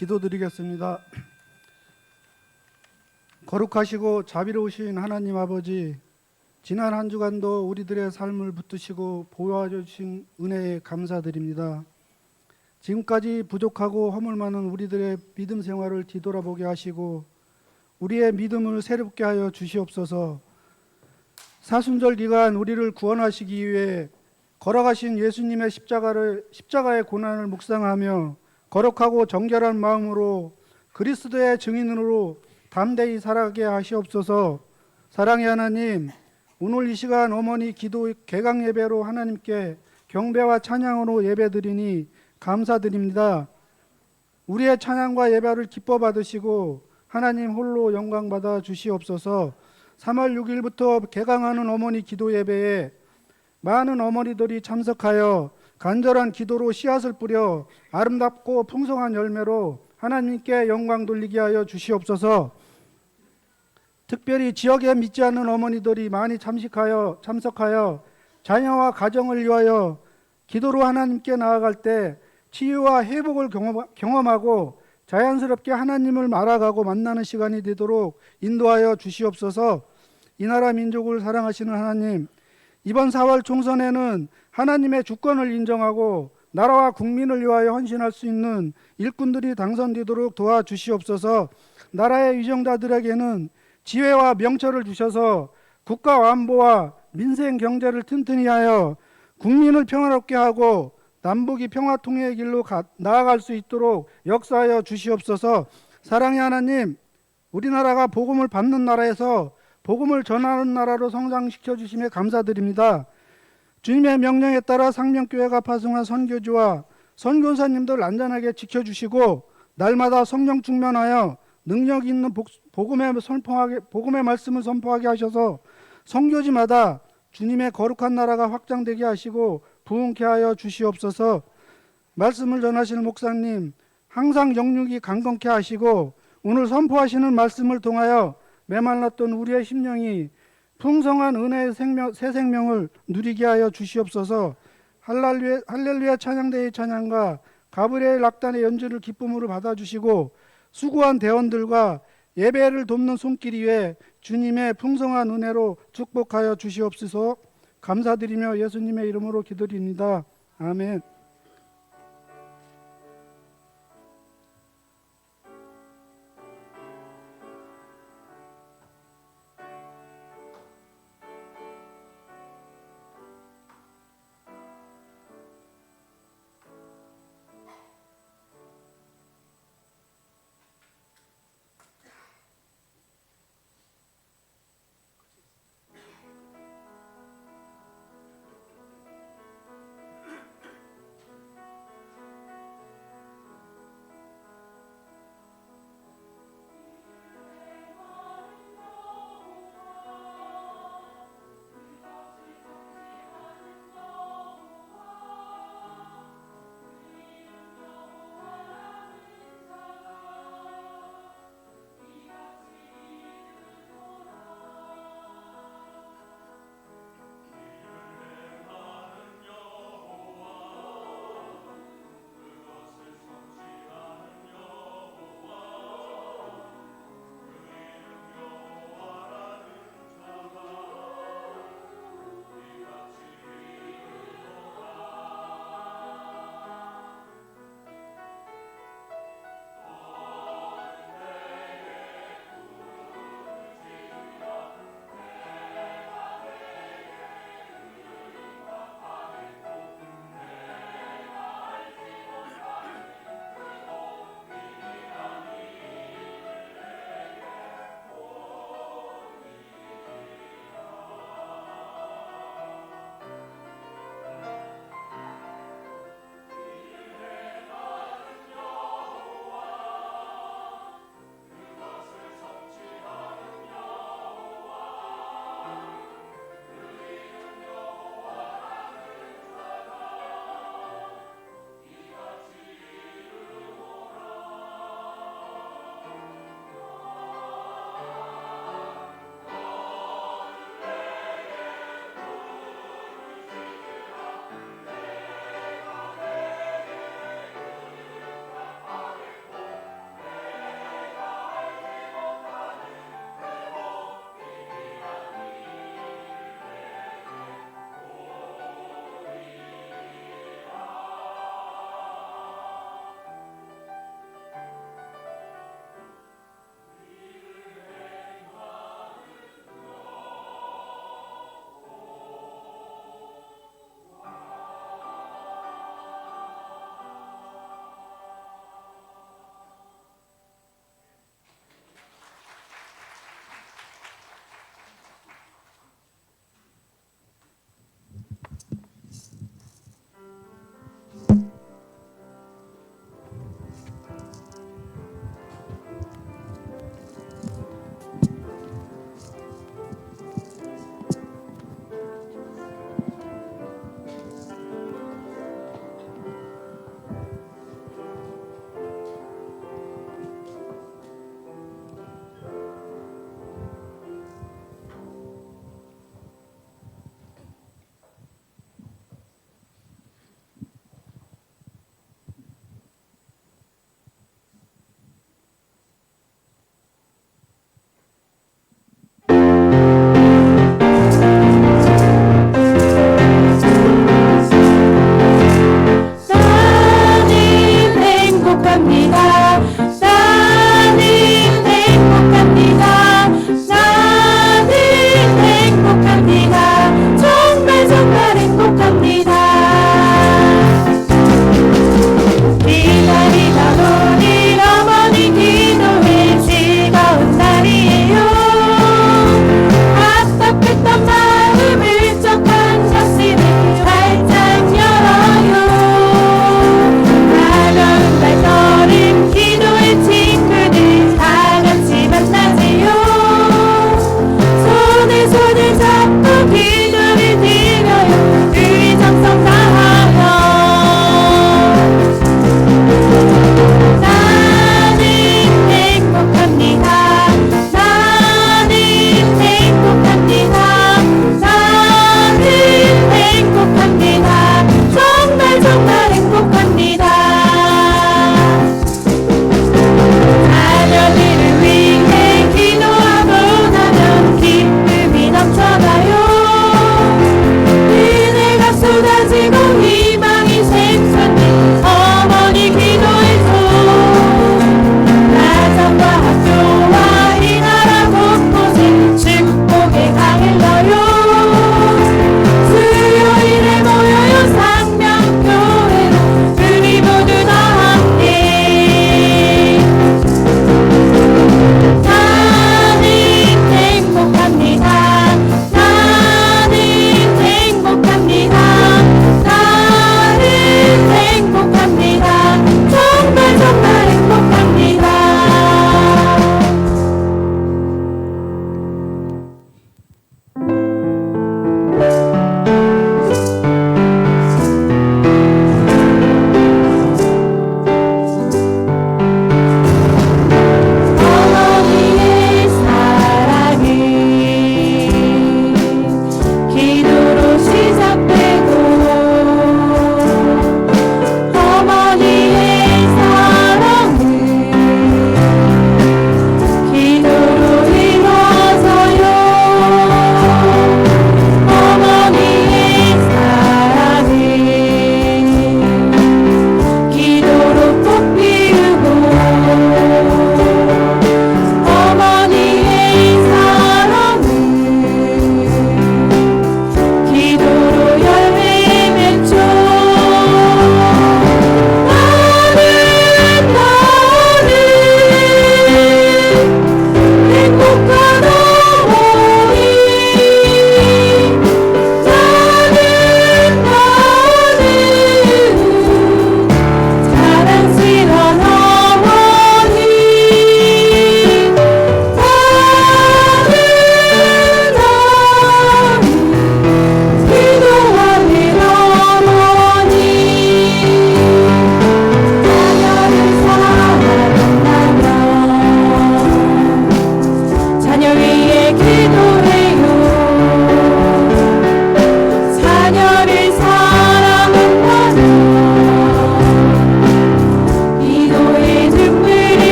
기도드리겠습니다. 거룩하시고 자비로우신 하나님 아버지, 지난 한 주간도 우리들의 삶을 붙드시고 보호하여 주신 은혜에 감사드립니다. 지금까지 부족하고 허물 많은 우리들의 믿음 생활을 뒤돌아보게 하시고 우리의 믿음을 새롭게 하여 주시옵소서. 사순절 기간 우리를 구원하시기 위해 걸어가신 예수님의 십자가의 고난을 묵상하며 거룩하고 정결한 마음으로 그리스도의 증인으로 담대히 살아가게 하시옵소서. 사랑의 하나님, 오늘 이 시간 어머니 기도 개강 예배로 하나님께 경배와 찬양으로 예배드리니 감사드립니다. 우리의 찬양과 예배를 기뻐 받으시고 하나님 홀로 영광 받아 주시옵소서. 3월 6일부터 개강하는 어머니 기도 예배에 많은 어머니들이 참석하여 간절한 기도로 씨앗을 뿌려 아름답고 풍성한 열매로 하나님께 영광 돌리게 하여 주시옵소서. 특별히 지역에 믿지 않는 어머니들이 많이 참석하여 자녀와 가정을 위하여 기도로 하나님께 나아갈 때 치유와 회복을 경험하고 자연스럽게 하나님을 알아가고 만나는 시간이 되도록 인도하여 주시옵소서. 이 나라 민족을 사랑하시는 하나님, 이번 4월 총선에는 하나님의 주권을 인정하고 나라와 국민을 위하여 헌신할 수 있는 일꾼들이 당선되도록 도와주시옵소서. 나라의 위정자들에게는 지혜와 명철을 주셔서 국가 안보와 민생 경제를 튼튼히 하여 국민을 평화롭게 하고 남북이 평화통일의 길로 나아갈 수 있도록 역사하여 주시옵소서. 사랑의 하나님, 우리나라가 복음을 받는 나라에서 복음을 전하는 나라로 성장시켜 주심에 감사드립니다. 주님의 명령에 따라 상명교회가 파송한 선교주와 선교사님들 안전하게 지켜주시고 날마다 성령 충만하여 능력 있는 복음의 말씀을 선포하게 하셔서 선교지마다 주님의 거룩한 나라가 확장되게 하시고 부흥케 하여 주시옵소서. 말씀을 전하시는 목사님 항상 영육이 강건케 하시고 오늘 선포하시는 말씀을 통하여 메말랐던 우리의 심령이 풍성한 은혜의 새 생명을 누리게 하여 주시옵소서. 할렐루야 찬양대의 찬양과 가브리엘 악단의 연주를 기쁨으로 받아주시고 수고한 대원들과 예배를 돕는 손길 위에 주님의 풍성한 은혜로 축복하여 주시옵소서. 감사드리며 예수님의 이름으로 기도드립니다. 아멘.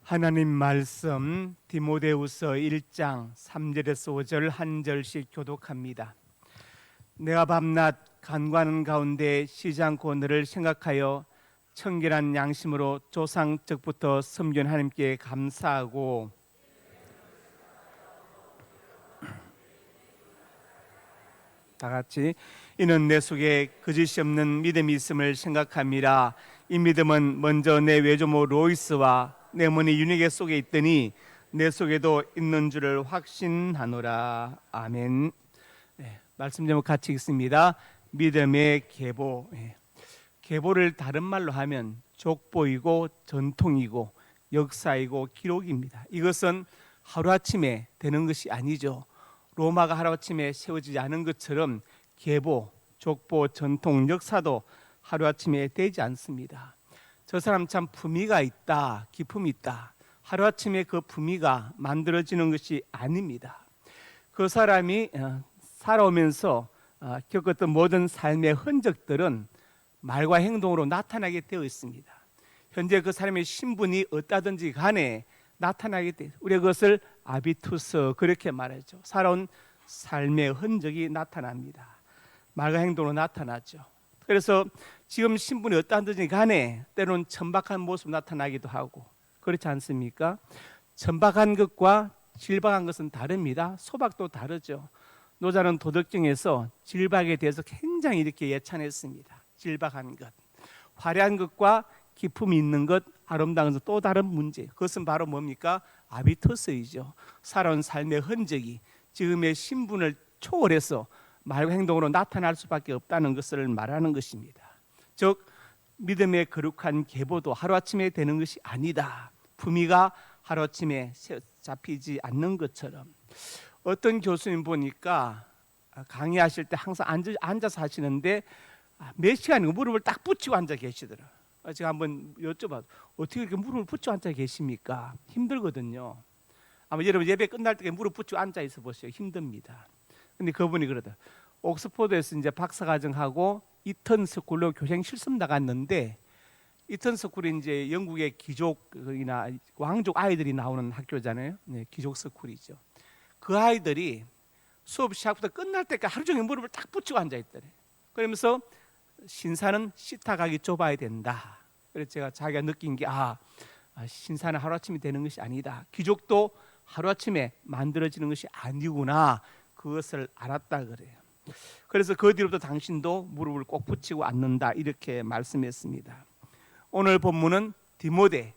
하나님 말씀 디모데후서 1장 3절에서 5절 한 절씩 교독합니다. 내가 밤낮 간구하는 가운데 쉬지 않고 너를 생각하여 청결한 양심으로 조상적부터 섬긴 하나님께 감사하고 다 같이 이는 내 속에 거짓이 없는 믿음이 있음을 생각함이라. 이 믿음은 먼저 내 외조모 로이스와 내 어머니 윤희계 속에 있더니 내 속에도 있는 줄을 확신하노라. 아멘. 말씀 제목 같이 읽습니다. 믿음의 계보. 계보를 다른 말로 하면 족보이고 전통이고 역사이고 기록입니다. 이것은 하루아침에 되는 것이 아니죠. 로마가 하루아침에 세워지지 않은 것처럼 계보, 족보, 전통, 역사도 하루아침에 되지 않습니다. 저 사람 참 품위가 있다, 기품이 있다. 하루아침에 그 품위가 만들어지는 것이 아닙니다. 그 사람이 살아오면서 겪었던 모든 삶의 흔적들은 말과 행동으로 나타나게 되어 있습니다. 현재 그 사람의 신분이 어떠든지 간에 나타나게 돼. 우리가 그것을 아비투스 그렇게 말하죠. 살아온 삶의 흔적이 나타납니다. 말과 행동으로 나타나죠. 그래서 지금 신분이 어떠든지 간에 때로는 천박한 모습 나타나기도 하고 그렇지 않습니까? 천박한 것과 질박한 것은 다릅니다. 소박도 다르죠. 노자는 도덕경에서 질박에 대해서 굉장히 이렇게 예찬했습니다. 질박한 것, 화려한 것과 기품이 있는 것, 아름다운 것 또 다른 문제. 그것은 바로 뭡니까? 아비투스이죠. 살아온 삶의 흔적이 지금의 신분을 초월해서 말과 행동으로 나타날 수밖에 없다는 것을 말하는 것입니다. 즉 믿음의 거룩한 계보도 하루아침에 되는 것이 아니다. 품위가 하루아침에 잡히지 않는 것처럼. 어떤 교수님 보니까 강의하실 때 항상 앉아서 하시는데 몇 시간이고 무릎을 딱 붙이고 앉아 계시더라. 제가 한번 여쭤봐도 어떻게 이렇게 무릎을 붙이고 앉아 계십니까? 힘들거든요. 아마 여러분 예배 끝날 때 무릎 붙이고 앉아 있어 보세요. 힘듭니다. 근데 그분이 그러다. 옥스포드에서 이제 박사과정하고 이턴 스쿨로 교생 실습 나갔는데 이턴 스쿨이 이제 영국의 귀족이나 왕족 아이들이 나오는 학교잖아요. 네, 귀족 스쿨이죠. 그 아이들이 수업 시작부터 끝날 때까지 하루 종일 무릎을 딱 붙이고 앉아 있더래. 그러면서 신사는 씻어가기 좁아야 된다. 그래서 제가 자기가 느낀 게 신사는 하루아침에 되는 것이 아니다. 귀족도 하루아침에 만들어지는 것이 아니구나. 그것을 알았다 그래요. 그래서 그 뒤로부터 당신도 무릎을 꼭 붙이고 앉는다 이렇게 말씀했습니다. 오늘 본문은 디모데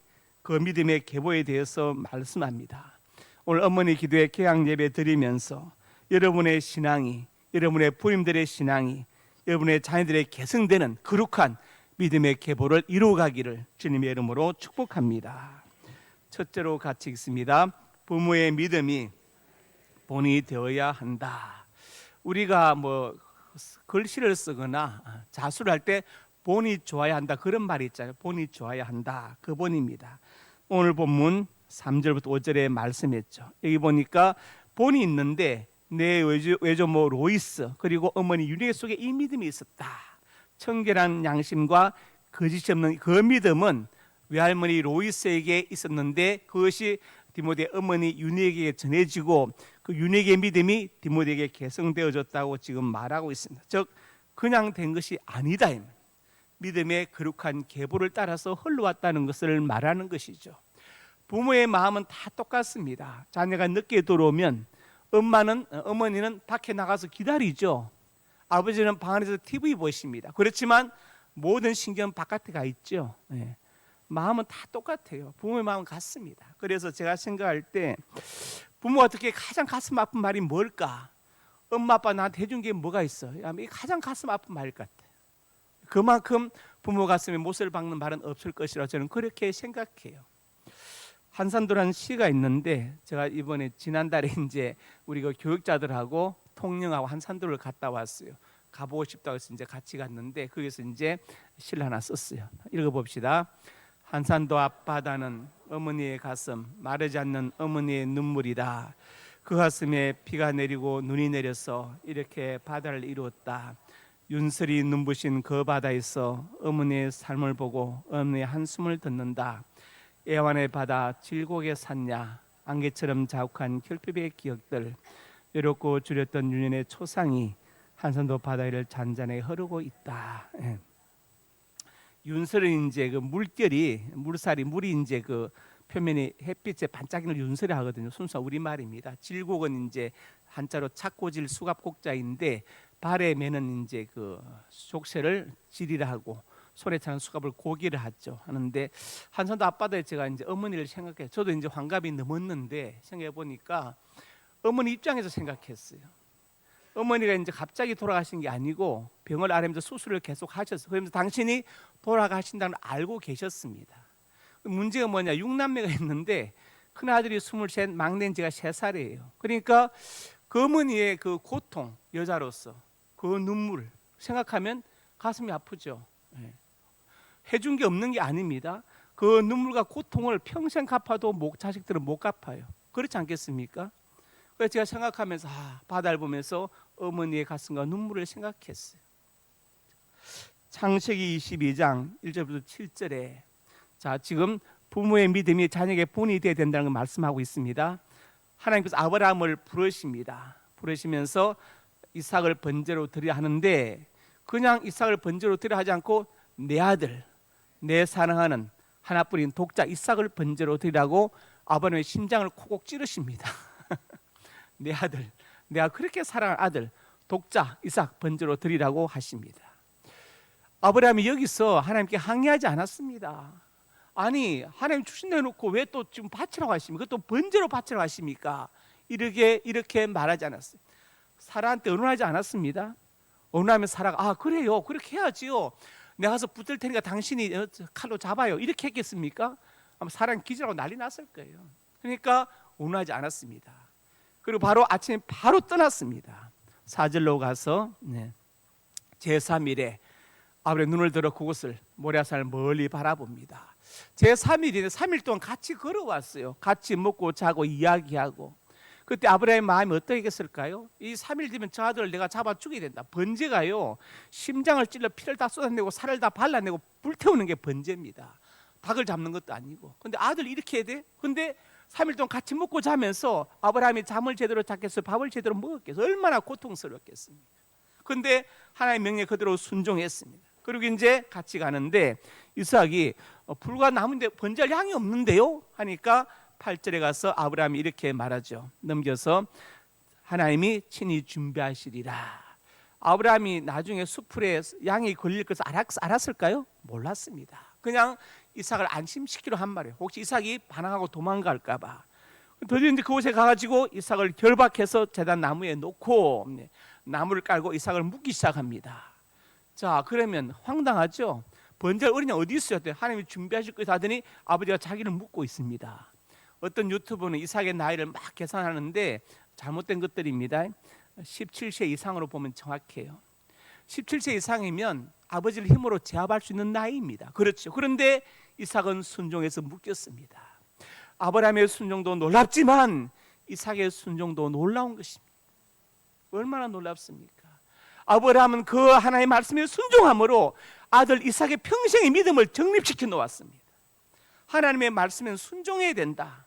그 믿음의 계보에 대해서 말씀합니다. 오늘 어머니 기도회 개학 예배 드리면서 여러분의 신앙이, 여러분의 부임들의 신앙이, 여러분의 자녀들의 계승되는 거룩한 믿음의 계보를 이루어가기를 주님의 이름으로 축복합니다. 첫째로 같이 읽습니다. 부모의 믿음이 본이 되어야 한다. 우리가 글씨를 쓰거나 자수를 할 때 본이 좋아야 한다, 그런 말이 있잖아요. 본이 좋아야 한다, 그 본입니다. 오늘 본문 3절부터 5절에 말씀했죠. 여기 보니까 본이 있는데 내 외조모 로이스 그리고 어머니 유리에 속에 이 믿음이 있었다. 청결한 양심과 거짓이 없는 그 믿음은 외할머니 로이스에게 있었는데 그것이 디모데 어머니 유니에게 전해지고 그 유니에게 믿음이 디모데에게 계승되어졌다고 지금 말하고 있습니다. 즉 그냥 된 것이 아니다. 믿음의 거룩한 계보를 따라서 흘러왔다는 것을 말하는 것이죠. 부모의 마음은 다 똑같습니다. 자녀가 늦게 들어오면 어머니는 밖에 나가서 기다리죠. 아버지는 방 안에서 TV 보십니다. 그렇지만 모든 신경은 바깥에 가 있죠. 네. 마음은 다 똑같아요. 부모의 마음은 같습니다. 그래서 제가 생각할 때 부모가 어떻게 가장 가슴 아픈 말이 뭘까? 엄마 아빠 나한테 해준 게 뭐가 있어? 이게 가장 가슴 아픈 말일 것 같아요. 그만큼 부모 가슴에 못을 박는 말은 없을 것이라 저는 그렇게 생각해요. 한산도라는 시가 있는데 제가 이번에 지난달에 이제 우리 그 교육자들하고 통영하고 한산도를 갔다 왔어요. 가보고 싶다고 해서 이제 같이 갔는데 거기서 이제 시를 하나 썼어요. 읽어봅시다. 한산도 앞바다는 어머니의 가슴, 마르지 않는 어머니의 눈물이다. 그 가슴에 비가 내리고 눈이 내려서 이렇게 바다를 이루었다. 윤설이 눈부신 그 바다에서 어머니의 삶을 보고 어머니의 한숨을 듣는다. 애완의 바다 질곡의 산야, 안개처럼 자욱한 결핍의 기억들, 외롭고 주렸던 유년의 초상이 한산도 바다 위를 잔잔하게 흐르고 있다. 윤설은 이제 그 물이 이제 그 표면이 햇빛에 반짝이는 윤설이 하거든요. 순수 우리말입니다. 질곡은 이제 한자로 착고질 수갑곡자인데 발에 매는 이제 그 족쇄를 질이라 하고 손에 차는 수갑을 고기를 하죠. 하는데 한산도 앞바다에 제가 이제 어머니를 생각해. 저도 이제 환갑이 넘었는데 생각해 보니까 어머니 입장에서 생각했어요. 어머니가 이제 갑자기 돌아가신 게 아니고 병을 앓으면서 수술을 계속 하셨어요. 그러면서 당신이 돌아가신다는 걸 알고 계셨습니다. 문제가 뭐냐? 6남매가 있는데 큰아들이 23, 막내는 제가 3살이에요. 그러니까 그 어머니의 그 고통, 여자로서 그 눈물 생각하면 가슴이 아프죠. 해준 게 없는 게 아닙니다. 그 눈물과 고통을 평생 갚아도 자식들은 못 갚아요. 그렇지 않겠습니까? 그래서 제가 생각하면서 바다를 보면서 어머니의 가슴과 눈물을 생각했어요. 창세기 22장 1절부터 7절에 자 지금 부모의 믿음이 자녀에게 본이 되어야 된다는 걸 말씀하고 있습니다. 하나님께서 아브라함을 부르십니다. 부르시면서 이삭을 번제로 드려 하는데 그냥 이삭을 번제로 드려 하지 않고 내 아들, 내 사랑하는 하나뿐인 독자 이삭을 번제로 드리라고 아버님의 심장을 콕콕 찌르십니다. 내 아들, 내가 그렇게 사랑하는 아들 독자 이삭 번제로 드리라고 하십니다. 아브라함이 여기서 하나님께 항의하지 않았습니다. 아니 하나님 주신다 해놓고 왜 또 지금 바치라고 하십니까? 또 번제로 바치라고 하십니까? 이렇게 말하지 않았어요. 사라한테 의논하지 않았습니다. 의논하면 사라가 그래요 그렇게 해야지요. 내가 가서 붙들 테니까 당신이 칼로 잡아요. 이렇게 했겠습니까? 아마 사라는 기절하고 난리 났을 거예요. 그러니까 의논하지 않았습니다. 그리고 바로 아침에 바로 떠났습니다. 4절로 가서 제3일에 아브라함이 눈을 들어 그곳을 모리아산을 멀리 바라봅니다. 제3일인데 3일 동안 같이 걸어왔어요. 같이 먹고 자고 이야기하고. 그때 아브라함의 마음이 어떠했을까요? 이 3일 뒤면 저 아들을 내가 잡아 죽여야 된다. 번제가요 심장을 찔러 피를 다 쏟아내고 살을 다 발라내고 불태우는 게 번제입니다. 닭을 잡는 것도 아니고. 근데 아들 이렇게 해야 돼? 근데 3일 동안 같이 먹고 자면서 아브라함이 잠을 제대로 잤겠어요? 밥을 제대로 먹었겠어요? 얼마나 고통스럽겠습니까? 근데 하나님의 명령에 그대로 순종했습니다. 그리고 이제 같이 가는데 이삭이 불과 남은데 번제할 양이 없는데요? 하니까 8절에 가서 아브라함이 이렇게 말하죠. 넘겨서 하나님이 친히 준비하시리라. 아브라함이 나중에 수풀에 양이 걸릴 것을 알았을까요? 몰랐습니다. 그냥 이삭을 안심시키려 한 말이에요. 혹시 이삭이 반항하고 도망갈까 봐. 드디어 이제 그곳에 가가지고 이삭을 결박해서 제단 나무에 놓고 나무를 깔고 이삭을 묶기 시작합니다. 자, 그러면 황당하죠? 번제할 어린 양 어디 있어요? 하나님이 준비하실 것이다 하더니 아버지가 자기를 묶고 있습니다. 어떤 유튜버는 이삭의 나이를 막 계산하는데 잘못된 것들입니다. 17세 이상으로 보면 정확해요. 17세 이상이면 아버지를 힘으로 제압할 수 있는 나이입니다. 그렇죠. 그런데 이삭은 순종해서 묶였습니다. 아브라함의 순종도 놀랍지만 이삭의 순종도 놀라운 것입니다. 얼마나 놀랍습니까? 아브라함은 그 하나님의 말씀에 순종함으로 아들 이삭의 평생의 믿음을 정립시켜 놓았습니다. 하나님의 말씀엔 순종해야 된다.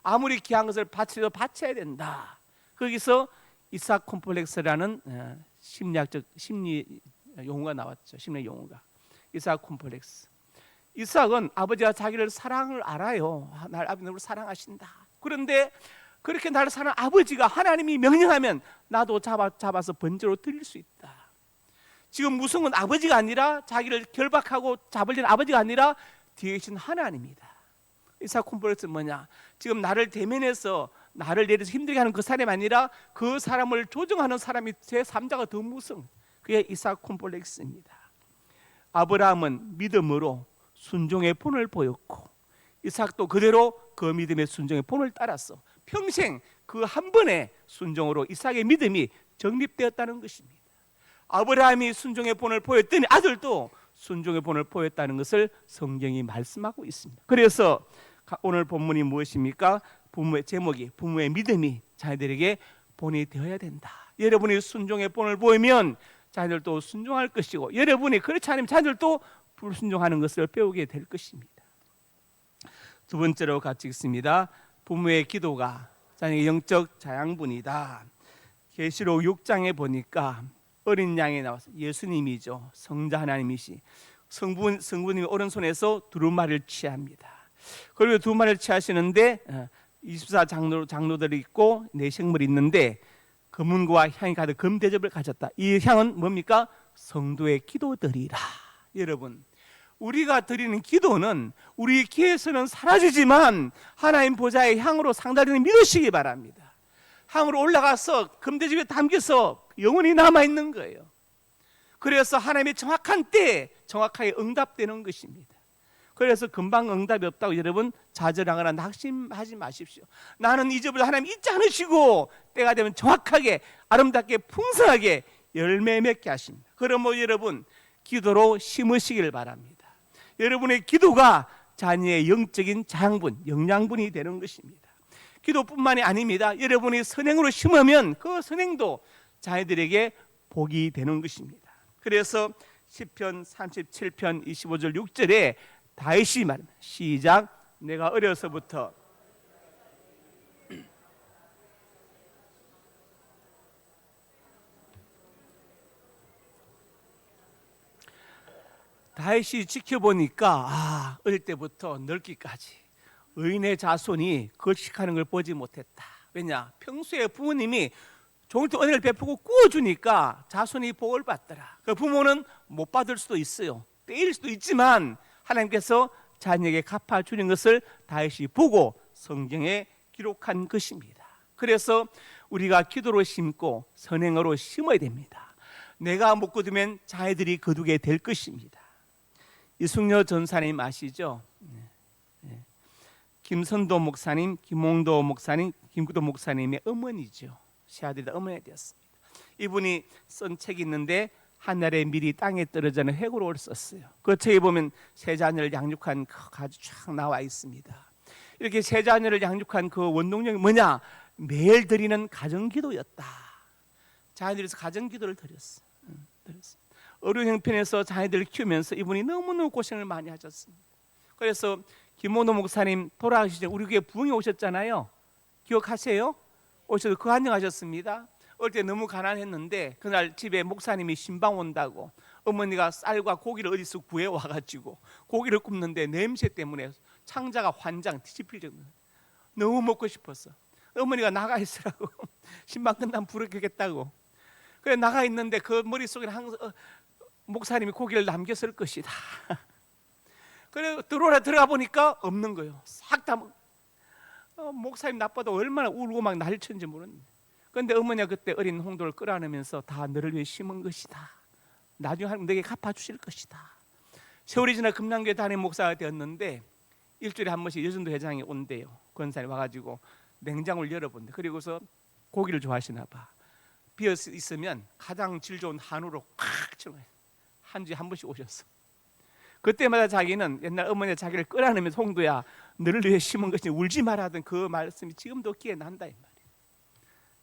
아무리 귀한 것을 바치려도 바쳐야 된다. 거기서 이삭 콤플렉스라는 심리 용어가 나왔죠. 심리 용어가 이삭 콤플렉스. 이삭은 아버지가 자기를 사랑을 알아요. 날 아버지 너를 사랑하신다. 그런데 그렇게 나를 사랑하는 아버지가 하나님이 명령하면 나도 잡아서 번제로 드릴 수 있다. 지금 무슨 건 아버지가 아니라 자기를 결박하고 잡으려는 아버지가 아니라 뒤에 계신 하나님이다. 이삭 콤플렉스는 뭐냐? 지금 나를 대면해서 나를 내려서 힘들게 하는 그 사람이 아니라 그 사람을 조정하는 사람이 제3자가 더 무서운 그게 이삭 콤플렉스입니다. 아브라함은 믿음으로 순종의 본을 보였고 이삭도 그대로 그 믿음의 순종의 본을 따랐어. 평생 그 한 번의 순종으로 이삭의 믿음이 정립되었다는 것입니다. 아브라함이 순종의 본을 보였더니 아들도 순종의 본을 보였다는 것을 성경이 말씀하고 있습니다. 그래서 오늘 본문이 무엇입니까? 부모의 제목이 부모의 믿음이 자녀들에게 본이 되어야 된다. 여러분이 순종의 본을 보이면 자녀들도 순종할 것이고 여러분이 그렇지 않으면 자녀들도 불순종하는 것을 배우게 될 것입니다. 두 번째로 같이 읽습니다. 부모의 기도가 자녀의 영적 자양분이다. 계시록 6장에 보니까 어린 양이 나와서 예수님이죠. 성자 하나님이시 성부님이 오른손에서 두루마리를 취합니다. 그리고 두루마리를 취하시는데 24 장로들이 있고 내식물이 있는데 금은과 향이 가득 금대접을 가졌다. 이 향은 뭡니까? 성도의 기도들이라. 여러분, 우리가 드리는 기도는 우리 귀에서는 사라지지만 하나님 보좌의 향으로 상달되는 믿으시기 바랍니다. 향으로 올라가서 금대접에 담겨서 영원히 남아있는 거예요. 그래서 하나님의 정확한 때에 정확하게 응답되는 것입니다. 그래서 금방 응답이 없다고 여러분 좌절하거나 낙심하지 마십시오. 나는 잊어버려 하나님 잊지 않으시고 때가 되면 정확하게 아름답게 풍성하게 열매 맺게 하십니다. 그러므로 여러분 기도로 심으시길 바랍니다. 여러분의 기도가 자녀의 영적인 자양분, 영양분이 되는 것입니다. 기도뿐만이 아닙니다. 여러분이 선행으로 심으면 그 선행도 자녀들에게 복이 되는 것입니다. 그래서 시편 37편 25절 6절에 다윗이 말합니다. 시작. 내가 어려서부터 다윗이 지켜보니까 어릴 때부터 늙기까지 의인의 자손이 걸식하는 걸 보지 못했다. 왜냐? 평소에 부모님이 종일 은혜를 베푸고 꾸어주니까 자손이 복을 받더라. 그 부모는 못 받을 수도 있어요. 때릴 수도 있지만 하나님께서 자녀에게 갚아주는 것을 다윗이 보고 성경에 기록한 것입니다. 그래서 우리가 기도로 심고 선행으로 심어야 됩니다. 내가 못 거두면 자녀들이 거두게 될 것입니다. 이승려 전사님 아시죠? 김선도 목사님, 김홍도 목사님, 김구도 목사님의 어머니죠. 시아들이 어머니가 되었습니다. 이분이 쓴 책이 있는데 하늘의 밀이 땅에 떨어지는 회고록을 썼어요. 그 책에 보면 세 자녀를 양육한 그 가지 쫙 나와 있습니다. 이렇게 세 자녀를 양육한 그 원동력이 뭐냐? 매일 드리는 가정기도였다. 자녀들에서 가정기도를 드렸어. 어려운 형편에서 자녀들을 키우면서 이분이 너무너무 고생을 많이 하셨습니다. 그래서 김원호 목사님 돌아가시기 전에 우리 교회 부흥에 오셨잖아요. 기억하세요? 오셔서 그 환영하셨습니다. 어릴 때 너무 가난했는데 그날 집에 목사님이 신방 온다고 어머니가 쌀과 고기를 어디서 구해와가지고 고기를 굽는데 냄새 때문에 창자가 환장 뒤집힐 정도로 너무 먹고 싶었어. 어머니가 나가 있으라고 신방 끝나면 부르겠다고. 그래 나가 있는데 그 머릿속에 항상 목사님이 고기를 남겼을 것이다. 그래 들어가 보니까 없는 거예요. 싹 다 목사님 나빠도 얼마나 울고 막 난리 쳤는지 모르는데, 그런데 어머니가 그때 어린 홍도를 끌어안으면서 다 너를 위해 심은 것이다. 나중에 하나님 너에게 갚아주실 것이다. 세월이 지나 금남교회 담임 목사가 되었는데 일주일에 한 번씩 여전도 회장이 온대요. 권사님 와가지고 냉장고를 열어본대. 그리고서 고기를 좋아하시나 봐. 비어 있으면 가장 질 좋은 한우로 콱 쳐요. 한 주에 한 번씩 오셨어. 그때마다 자기는 옛날 어머니가 자기를 끌어안으면서 홍도야 너를 위해 심은 것이 울지 마라 하던 그 말씀이 지금도 기억에 난다 이 말이에요.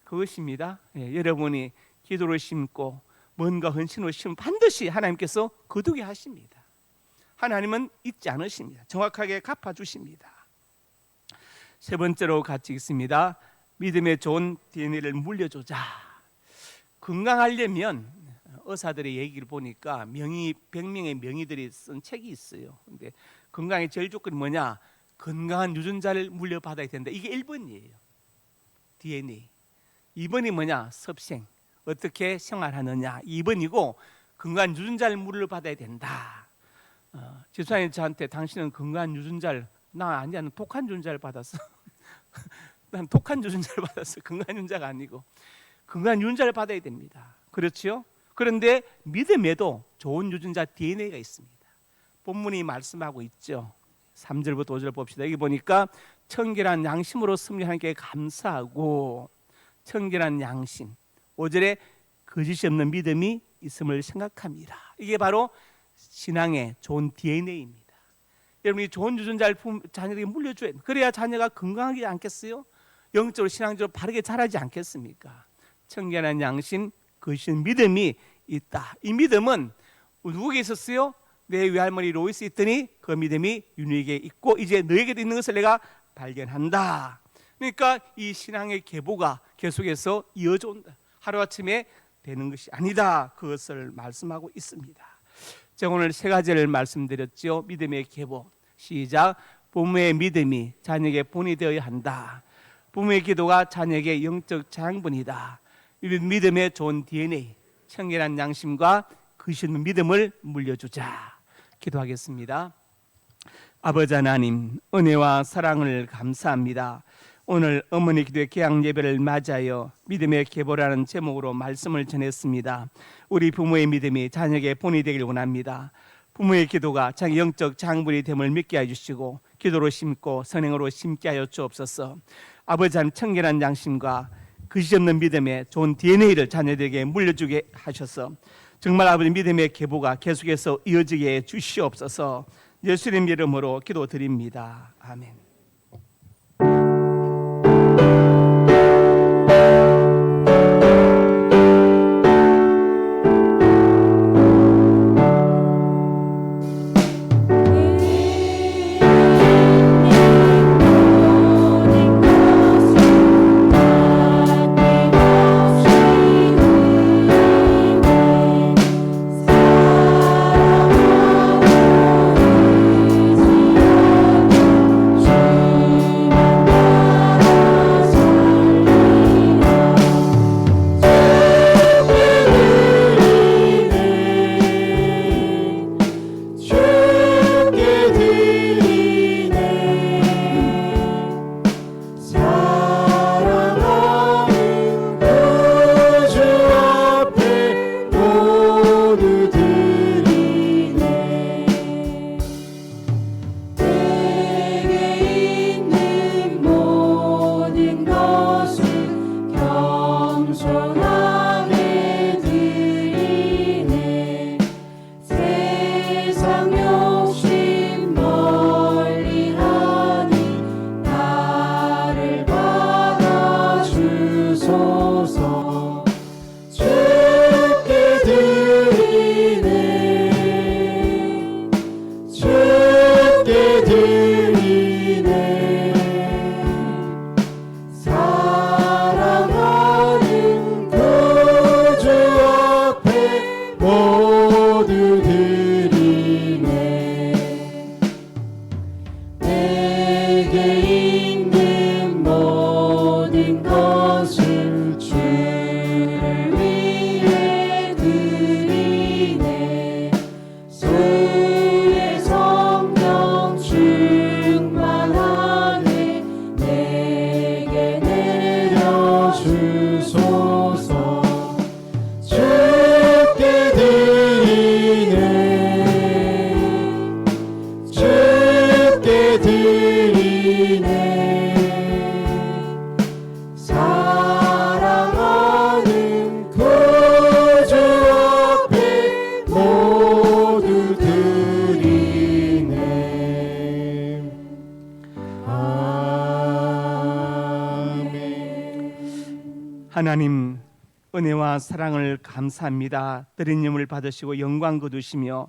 그것입니다. 여러분이 기도로 심고 뭔가 헌신으로 심으면 반드시 하나님께서 거두게 하십니다. 하나님은 잊지 않으십니다. 정확하게 갚아주십니다. 세 번째로 같이 있습니다. 믿음의 좋은 DNA를 물려주자. 건강하려면 의사들의 얘기를 보니까 100명의 명의들이 쓴 책이 있어요. 근데 건강의 제일 조건이 뭐냐? 건강한 유전자를 물려받아야 된다. 이게 1번이에요. DNA. 2번이 뭐냐? 섭생. 어떻게 생활하느냐. 2번이고 건강한 유전자를 물려받아야 된다. 집사님 저한테 당신은 건강한 유전자를, 나 아니야, 난 독한 유전자를 받았어. 난 독한 유전자를 받았어. 건강한 유전자가 아니고 건강한 유전자를 받아야 됩니다. 그렇죠? 그런데 믿음에도 좋은 유전자 DNA가 있습니다. 본문이 말씀하고 있죠. 3절부터 5절 봅시다. 여기 보니까 청결한 양심으로 섬기는 하나님께 감사하고, 청결한 양심, 5절에 거짓이 없는 믿음이 있음을 생각합니다. 이게 바로 신앙의 좋은 DNA입니다. 여러분이 좋은 유전자를 자녀에게 물려줘야 돼요. 그래야 자녀가 건강하지 않겠어요? 영적으로 신앙적으로 바르게 자라지 않겠습니까? 청결한 양심, 거짓이 없는 믿음이 있다. 이 믿음은 누구에게 있었어요? 내 외할머니 로이스 있더니 그 믿음이 윤희에게 있고 이제 너에게도 있는 것을 내가 발견한다. 그러니까 이 신앙의 계보가 계속해서 이어져 온다. 하루아침에 되는 것이 아니다. 그것을 말씀하고 있습니다. 제가 오늘 세 가지를 말씀드렸죠. 믿음의 계보. 시작. 부모의 믿음이 자녀에게 본이 되어야 한다. 부모의 기도가 자녀에게 영적 장본이다. 믿음의 좋은 DNA, 청결한 양심과 거짓 없는 믿음을 물려주자. 기도하겠습니다. 아버지 하나님, 은혜와 사랑을 감사합니다. 오늘 어머니 기도의 개학 예배를 맞아요 믿음의 계보라는 제목으로 말씀을 전했습니다. 우리 부모의 믿음이 자녀에게 본이 되길 원합니다. 부모의 기도가 자기 영적 장본이 됨을 믿게 해주시고 기도로 심고 선행으로 심게 하여 주옵소서. 아버지 하나님, 청결한 양심과 거짓 없는 믿음의 좋은 DNA를 자녀들에게 물려주게 하셔서 정말 아버지 믿음의 계보가 계속해서 이어지게 해 주시옵소서. 예수님 이름으로 기도드립니다. 아멘. 내게 있는 모든 것을 주 주소서. 주께 드리네, 주께 드리네. 사랑하는 구주 앞에 모두 드리네. 아멘. 하나님, 은혜와 사랑을 감사합니다. 드린 예물을 받으시고 영광 거두시며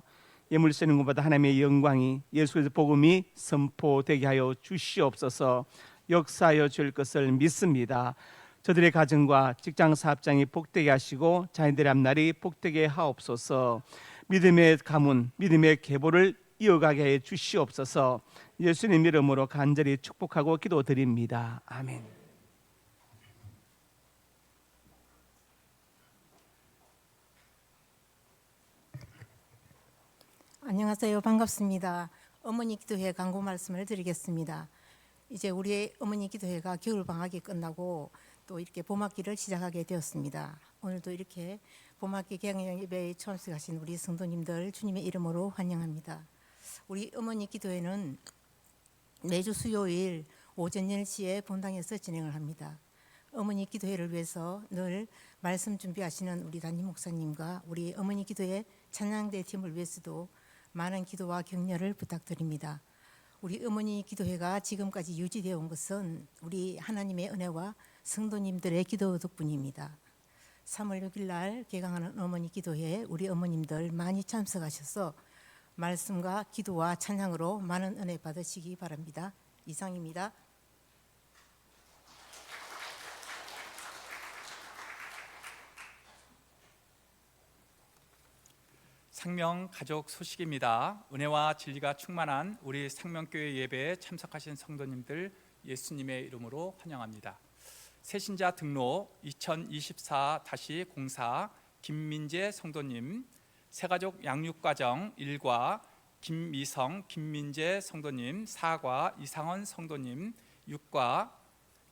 예물 쓰는 것보다 하나님의 영광이 예수께서 복음이 선포되게 하여 주시옵소서. 역사하여 줄 것을 믿습니다. 저들의 가정과 직장 사업장이 복되게 하시고 자녀들의 앞날이 복되게 하옵소서. 믿음의 가문, 믿음의 계보를 이어가게 해 주시옵소서. 예수님 이름으로 간절히 축복하고 기도드립니다. 아멘. 안녕하세요. 반갑습니다. 어머니 기도회 광고 말씀을 드리겠습니다. 이제 우리 어머니 기도회가 겨울 방학이 끝나고 또 이렇게 봄학기를 시작하게 되었습니다. 오늘도 이렇게 봄학기 개강 예배에 참석하신 우리 성도님들 주님의 이름으로 환영합니다. 우리 어머니 기도회는 매주 수요일 오전 10시에 본당에서 진행을 합니다. 어머니 기도회를 위해서 늘 말씀 준비하시는 우리 담임 목사님과 우리 어머니 기도회 찬양대 팀을 위해서도 많은 기도와 격려를 부탁드립니다. 우리 어머니 기도회가 지금까지 유지되어 온 것은 우리 하나님의 은혜와 성도님들의 기도 덕분입니다. 3월 6일 날 개강하는 어머니 기도회에 우리 어머님들 많이 참석하셔서 말씀과 기도와 찬양으로 많은 은혜 받으시기 바랍니다. 이상입니다. 상명 가족 소식입니다. 은혜와 진리가 충만한 우리 상명교회 예배에 참석하신 성도님들 예수님의 이름으로 환영합니다. 새신자 등록 2024-04 김민재 성도님, 새가족 양육과정 1과 김미성, 김민재 성도님, 4과 이상원 성도님, 6과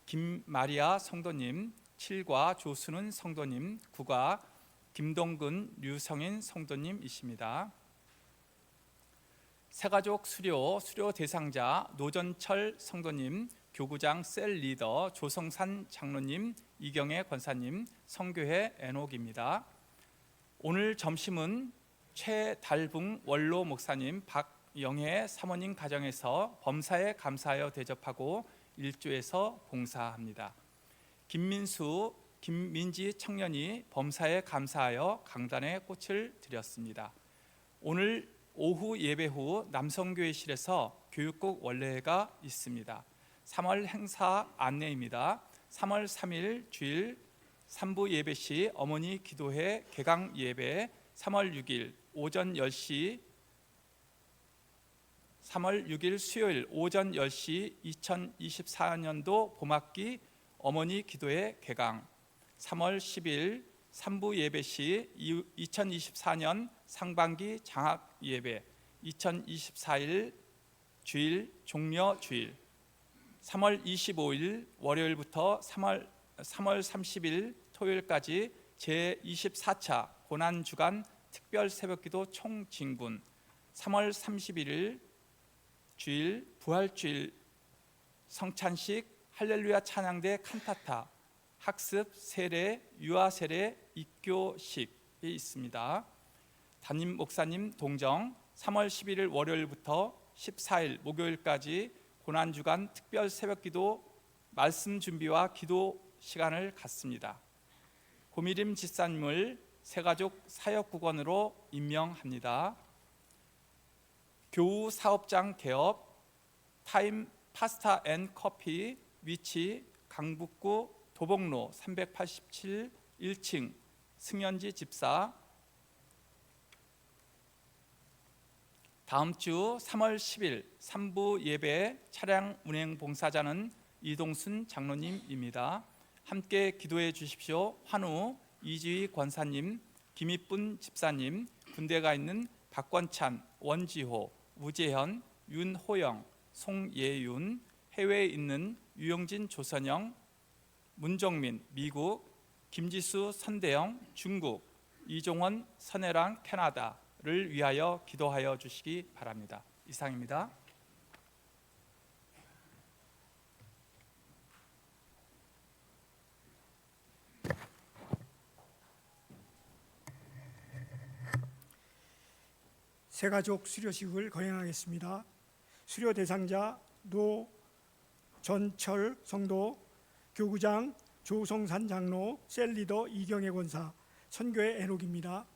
김마리아 성도님, 7과 조순은 성도님, 9과 김동근, 류성인 성도님이십니다. 새가족 수료 대상자 노전철 성도님, 교구장 셀 리더 조성산 장로님, 이경애 권사님, 성교회 애녹입니다. 오늘 점심은 최달붕 원로 목사님, 박영애 사모님 가정에서 범사에 감사하여 대접하고 일조에서 봉사합니다. 김민수, 김민지 청년이 범사에 감사하여 강단에 꽃을 드렸습니다. 오늘 오후 예배 후 남성교회실에서 교육국 원례회가 있습니다. 3월 행사 안내입니다. 3월 3일 주일 3부 예배 시 어머니 기도회 개강 예배, 3월 6일 오전 10시 3월 6일 수요일 오전 10시 2024년도 봄학기 어머니 기도회 개강, 3월 10일 3부 예배 시 2024년 상반기 장학 예배, 2024일 주일 종려 주일, 3월 25일 월요일부터 3월 30일 토요일까지 제24차 고난주간 특별 새벽기도 총진군, 3월 31일 주일 부활주일 성찬식 할렐루야 찬양대 칸타타 학습 세례 유아 세례 입교식이 있습니다. 담임 목사님 동정 3월 11일 월요일부터 14일 목요일까지 고난주간 특별 새벽기도 말씀 준비와 기도 시간을 갖습니다. 고미림 집사님을 새가족 사역국원으로 임명합니다. 교우 사업장 개업, 타임 파스타 앤 커피, 위치 강북구 도봉로 387 1층 승현지 집사. 다음 주 3월 10일 3부 예배 차량 운행 봉사자는 이동순 장로님입니다. 함께 기도해 주십시오. 환우, 이주희 권사님, 김이쁜 집사님, 군대가 있는 박권찬, 원지호, 우재현, 윤호영, 송예윤, 해외에 있는 유영진, 조선영, 문정민 미국, 김지수 선대영 중국, 이종원 선혜랑 캐나다를 위하여 기도하여 주시기 바랍니다. 이상입니다. 새가족 수료식을 거행하겠습니다. 수료 대상자 노전철 성도, 교구장 조성산 장로, 셀리더 이경혜 권사, 선교의 애녹입니다.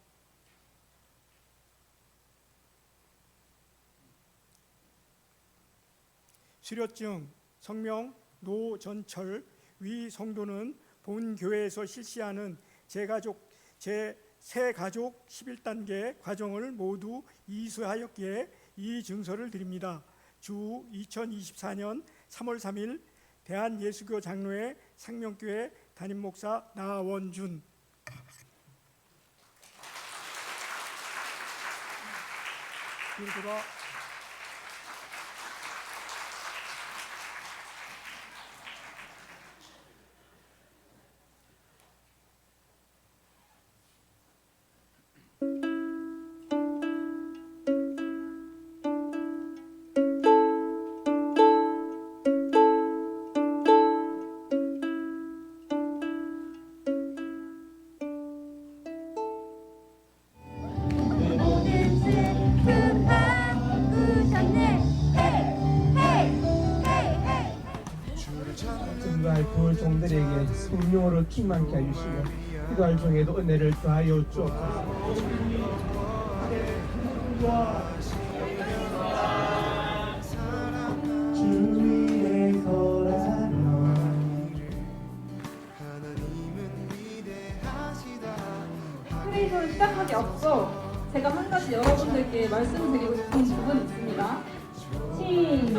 수료증 성명 노전철 위 성도는 본 교회에서 실시하는 새가족 11단계 과정을 모두 이수하였기에 이 증서를 드립니다. 주 2024년 3월 3일 대한예수교 장로회 상명교회 담임목사 나원준. 증거할 그 종들에게 성령으로 충만케 해주시고 기도할 중에도 은혜를 더하여 주옵소서. 크리에이터를 시작하기 앞서 제가 한 가지 여러분들께 말씀드리고 싶은 부분이 있습니다. 시작!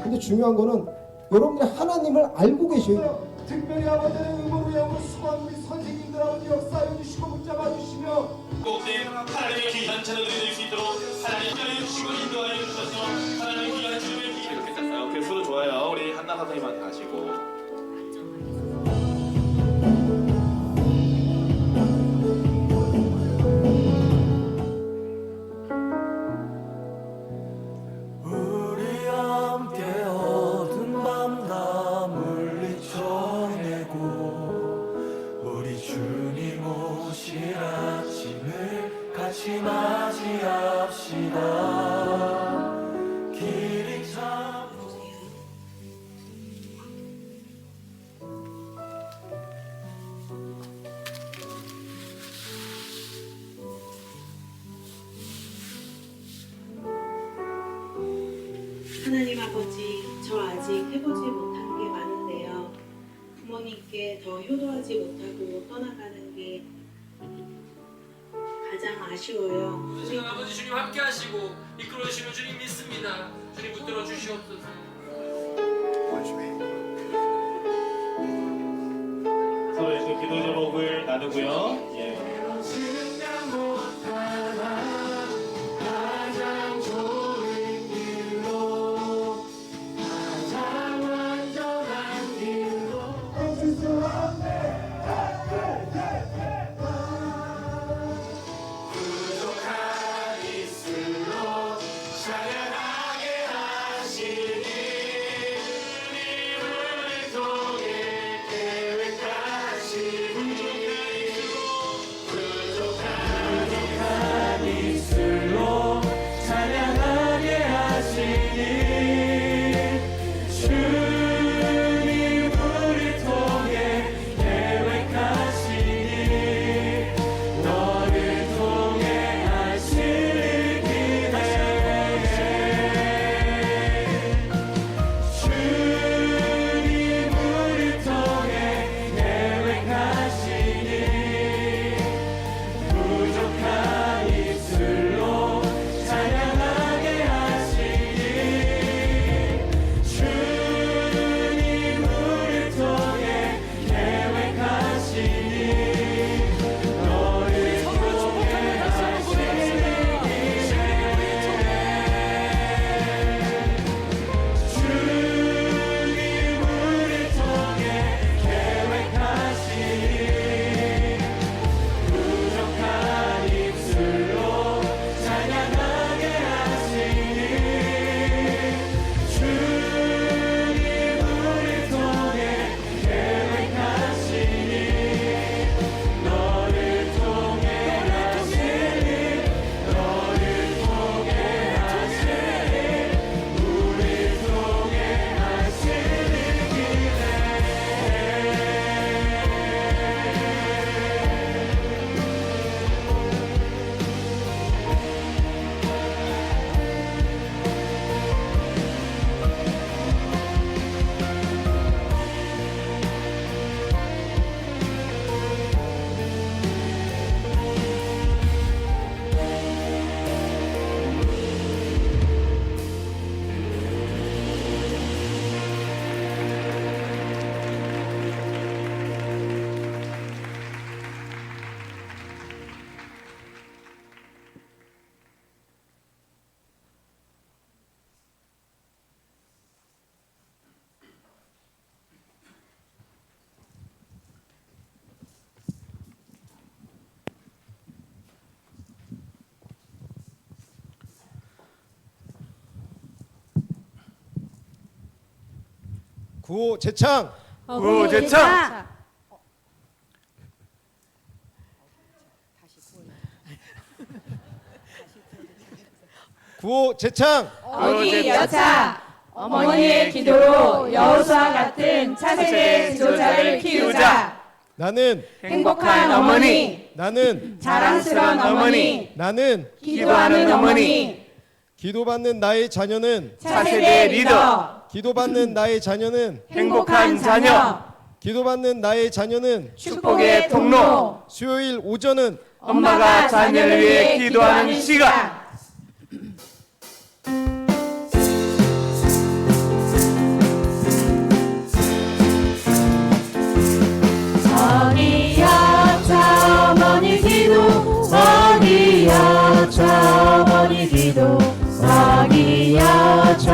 근데 중요한 거는 여러분들이 하나님을 알고 계셔야 돼요. 특별히 아버지의 음으로 영을 수고한 우리 선생님들 아버지 역사해 주시고 붙잡아 주시며 꼭대 하나님의 귀한 자녀들이 될 수 있도록 하나님 주시고 인도하여 주셔서 하나님의 귀한 주님의 이렇게 됐어요. 오케이, 서로 좋아요. 우리 한나 선생님한테 가시고. 하나님 아버지, 저 아직 해보지 못한 게 많은데요. 부모님께 더 효도하지 못하고 떠나가는 게 가장 아쉬워요. 주님 아버지, 주님 함께 하시고 이끌어 주시는 주님 믿습니다. 주님 붙들어 주시옵소서. 서로 이렇게 기도 제목을 나누고요. 구호 재창. 구호 재창. 구호 재창. 어기 여차 어머니의 기도로 여호수아 같은 차세대 지도자를 키우자. 나는 행복한 어머니, 나는 자랑스러운 어머니, 나는 기도하는 어머니, 기도받는 나의 자녀는 차세대 리더, 기도받는 나의 자녀는 행복한 자녀, 기도받는 나의 자녀는 축복의 통로, 수요일 오전은 엄마가 자녀를 위해 기도하는 시간. 어기여차 어머니 기도 어기여차 어머니 기도 어기여차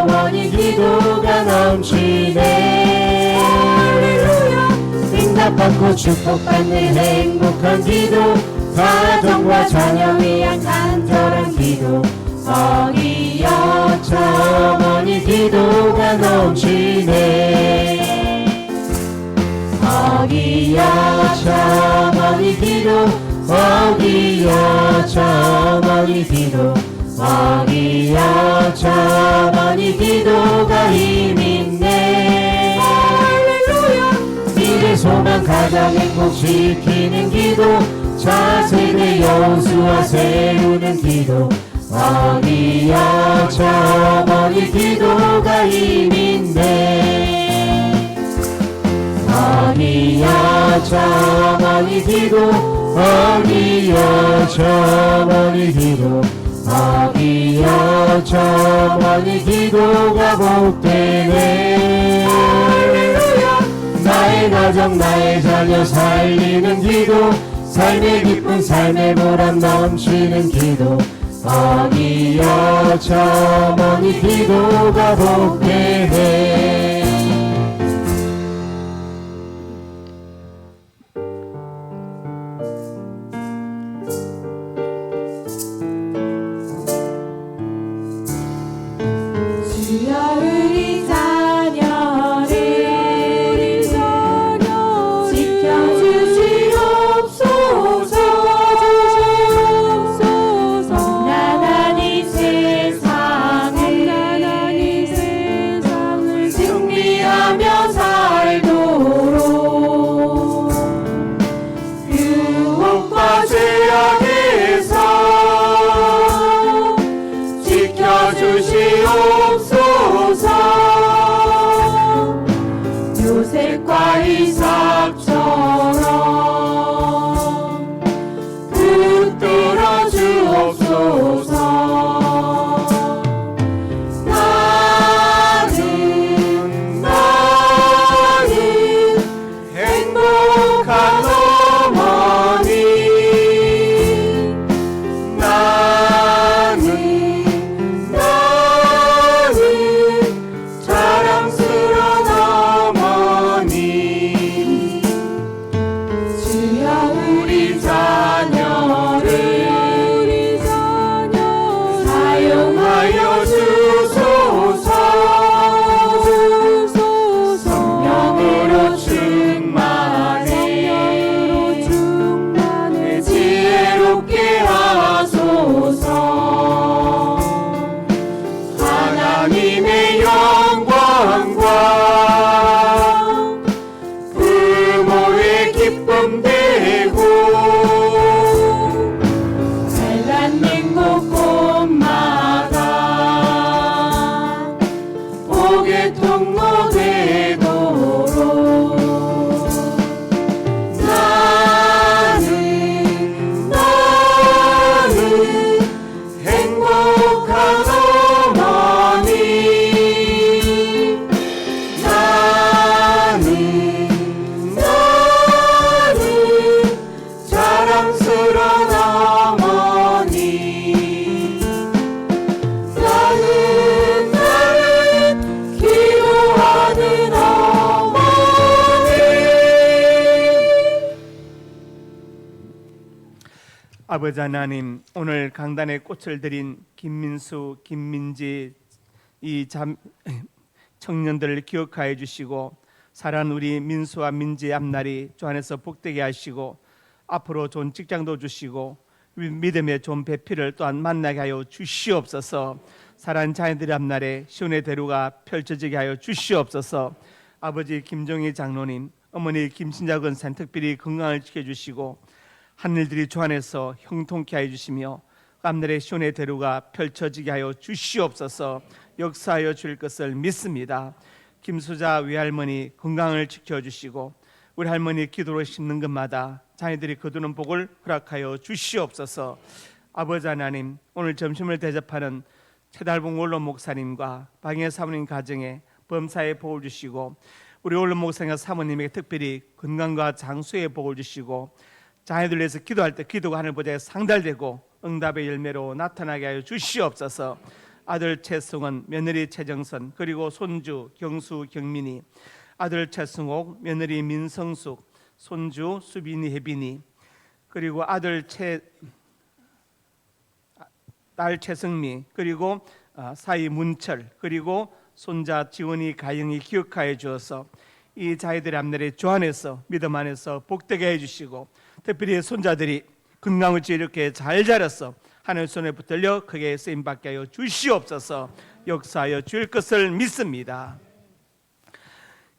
어머니 기도가 넘치네 할렐루야 응답받고 축복받는 행복한 기도 가정과 자녀 위한 간절한 기도 어기여차 어머니 기도가 넘치네 어기여차 어머니 기도 어기여차 어머니 기도 어기여차 어머니 기도가 힘있네 할렐루야 미래 소망 가정 행복 지키는 기도 차세대 여호수아 세우는 기도 어기여차 어머니 기도가 힘있네 어기여차 어머니 기도 어기여차 어머니 기도 어기여차 어머니 기도가 복되네 할렐루야 나의 가정 나의 자녀 살리는 기도 삶의 기쁜 삶의 보람 넘치는 기도 어기여차 어머니 기도가 복되네 주여 우리 자녀를 지켜주시옵소서 나나니 세상을 승리하며 살도록 유혹과 죄악에서 지켜주시옵소서 요셉과 이삭처럼 붙들어 주옵소서 나는 행복한 어머니 나는 자랑스러운 어머니 주여 우리 자녀를 사용하여 주소서 성령으로 충만해 지혜롭게 하소서 하나님의 영광과 부모의 기쁨 되고 잘난 행복 곳마다 복의 통로 되도록 나는 행복한 어머니 나는 자랑스러운 어머니 나는 기도하는 어머니 아버지 하나님, 오늘 강단에 꽃을 드린 김민수, 김민지 이 청년들을 기억하여 주시고 사랑 우리 민수와 민지의 앞날이 주 안에서 복되게 하시고 앞으로 좋은 직장도 주시고 믿음의 좋은 배필을 또한 만나게 하여 주시옵소서. 사랑하는 자녀들의 앞날에 시온의 대로가 펼쳐지게 하여 주시옵소서. 아버지 김종희 장로님, 어머니 김신자 권사님 특별히 건강을 지켜주시고 하늘들이 주 안에서 형통케 하여 주시며 앞날에 시온의 대로가 펼쳐지게 하여 주시옵소서. 역사하여 주실 것을 믿습니다. 김수자 외할머니 건강을 지켜주시고 우리 할머니 기도로 심는 것마다 자녀들이 거두는 복을 허락하여 주시옵소서. 아버지 하나님, 오늘 점심을 대접하는 최달봉 원로 목사님과 방해 사모님 가정에 범사의 복을 주시고 우리 원로 목사님과 사모님에게 특별히 건강과 장수의 복을 주시고 자녀들 위해서 기도할 때 기도가 하늘 보좌에 상달되고 응답의 열매로 나타나게 하여 주시옵소서. 아들 최승원, 며느리 최정선, 그리고 손주 경수 경민이, 아들 최승옥, 며느리 민성숙, 손주 수빈이 혜빈이, 그리고 딸 최승미, 그리고 사위 문철, 그리고 손자 지원이 가영이 기억하여 주어서 이 자녀들의 앞날에 주 안에서 믿음 안에서 복되게 해주시고 특별히 손자들이 건강을 이렇게 잘 자라서 하늘 손에 붙들려 크게 쓰임받게 하여 주시옵소서. 역사하여 주실 것을 믿습니다.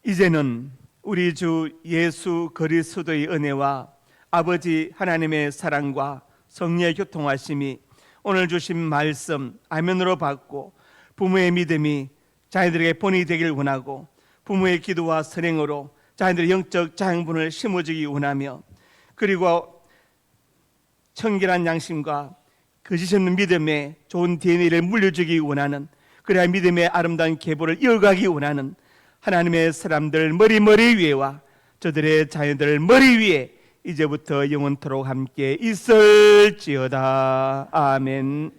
이제는 우리 주 예수 그리스도의 은혜와 아버지 하나님의 사랑과 성령의 교통하심이 오늘 주신 말씀 아멘으로 받고 부모의 믿음이 자녀들에게 본이 되길 원하고 부모의 기도와 선행으로 자녀들의 영적 자양분을 심어주기 원하며 그리고 청결한 양심과 거짓 없는 믿음의 좋은 DNA를 물려주기 원하는 그래야 믿음의 아름다운 계보를 이어가기 원하는 하나님의 사람들 머리 위에와 저들의 자녀들 머리 위에 이제부터 영원토록 함께 있을지어다. 아멘.